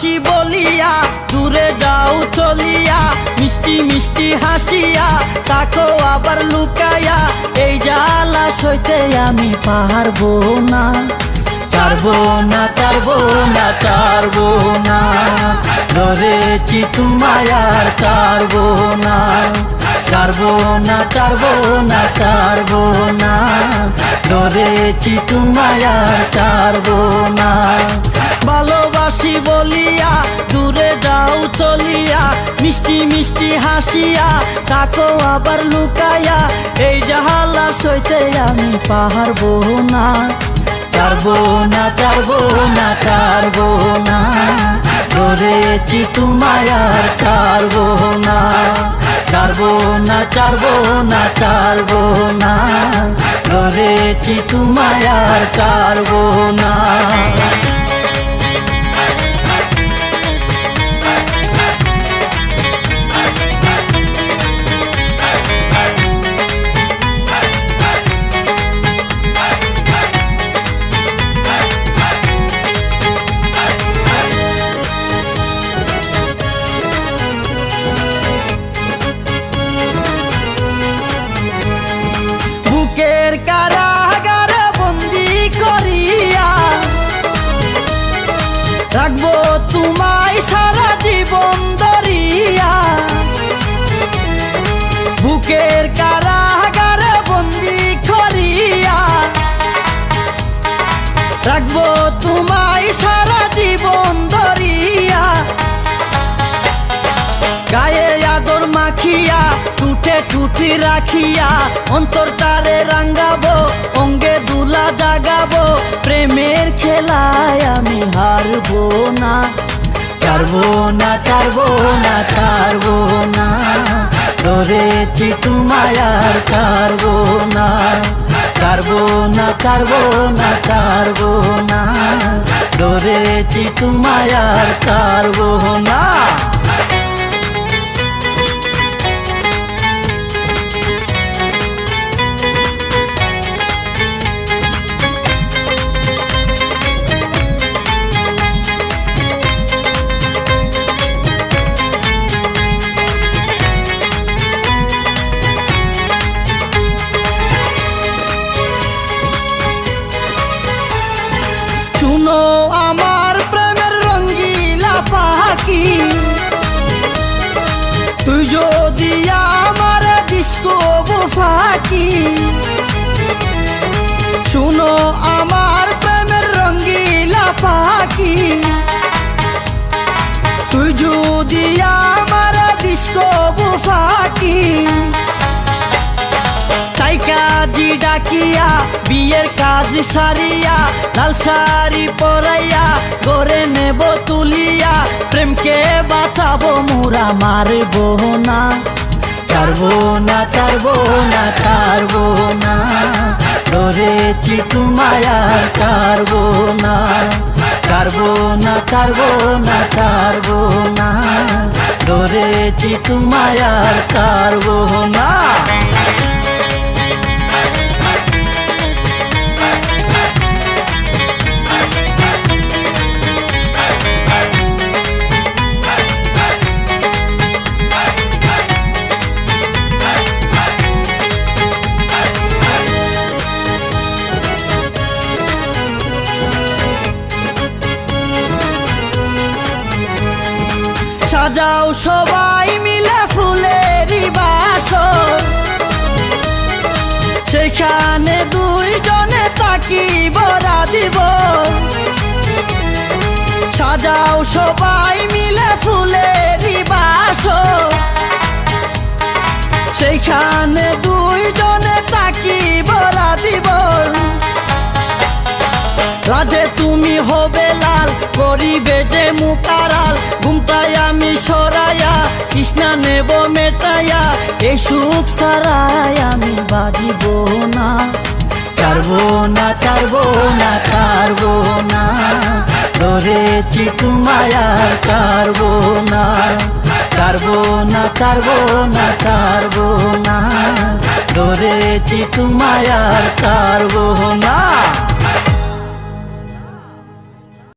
ভালোবাসি বলিয়া দূরে যাও চলিয়া, মিষ্টি মিষ্টি হাসিয়া তাকো আবার লুকাইয়া, এই জ্বালা সইতে আমি পারবো না। ছাড়বো না, ছাড়বো না, ছাড়বো না, ধরেছি তোমায় আর ছাড়বো না। ছাড়বো না, ছাড়বো না, ছাড়বো না, ধরেছি তোমায় আর ছাড়বো না। ভালোবাসি বলিয়া দূরে যাও চলিয়া, মিষ্টি মিষ্টি হাসিয়া তাকো আবার লুকাইয়া, এই জ্বালা সইতে আমি পারবো না। ছাড়বো না, ছাড়বো না, ছাড়বো না, ধরেছি তোমায় আর ছাড়বো না। ছাড়বো না, ছাড়বো না, ছাড়বো না, ধরেছি তোমায় আর ছাড়বো না। বুকের কারাগারে বন্দি করিয়া রাখবো তোমায় সারা জীবন ধরিয়া। বুকের কারাগারে বন্দি করিয়া রাখবো তোমায় সারা জীবন ধরিয়া। গায়ে আদর মাখিয়া টুটে টুটি রাখিয়া, অন্তর তারে রাঙ্গাবো অঙ্গে দুলা জাগাবো, প্রেমের খেলায় আমি হারবো না। ছাড়বো না, ছাড়বো না, ছাড়বো না, ধরেছি তোমায় আর ছাড়বো না। ছাড়বো না, ছাড়বো না, ছাড়বো না, ধরেছি তোমায় আর ছাড়বো না। শুনো আমার প্রেমের রঙ্গিলা পাখি, তুই যদি আমার ডিস্কো ফাঁকি। শুনো আমার প্রেমের রঙ্গিলা পাখি, তুই যদি আমার ডিস্কো ফাঁকি। তাই কাজী ডাকিয়া বিয়ের কাজ সারিয়া, লাল শাড়ি পরাইয়া গড়ে নেব তুলিয়া, প্রেমকে বাঁচাবো মোরা মারবো না। ছাড়বো না, ছাড়বো না, ছাড়বো না, ধরেছি তোমায় আর ছাড়বো না। ছাড়বো না, ছাড়বো না, ছাড়বো না, ধরেছি তোমায় আর ছাড়বো না। সাজাও সবাই মিলে ফুলেরই বাসর, সেখানে দুইজনে তাকিব রাধিব। সাজাও সবাই মিলে ফুলেরই বাসর, সেখানে দুইজনে তাকিব রাধিব। রাজে তুমি হবে লাল, করিবে যে মুকারাল, ঘুমটাই আমি সরাইয়া কৃষ্ণা নেব মেটাইয়া, এই সুখ সারাই আমি বাজিব না। ছাড়বো না, ছাড়বো না, ছাড়বো না, ধরেছি তোমায় আর ছাড়বো না। ছাড়বো না, ছাড়বো না, ছাড়বো না, ধরেছি তোমায় আর ছাড়বো না।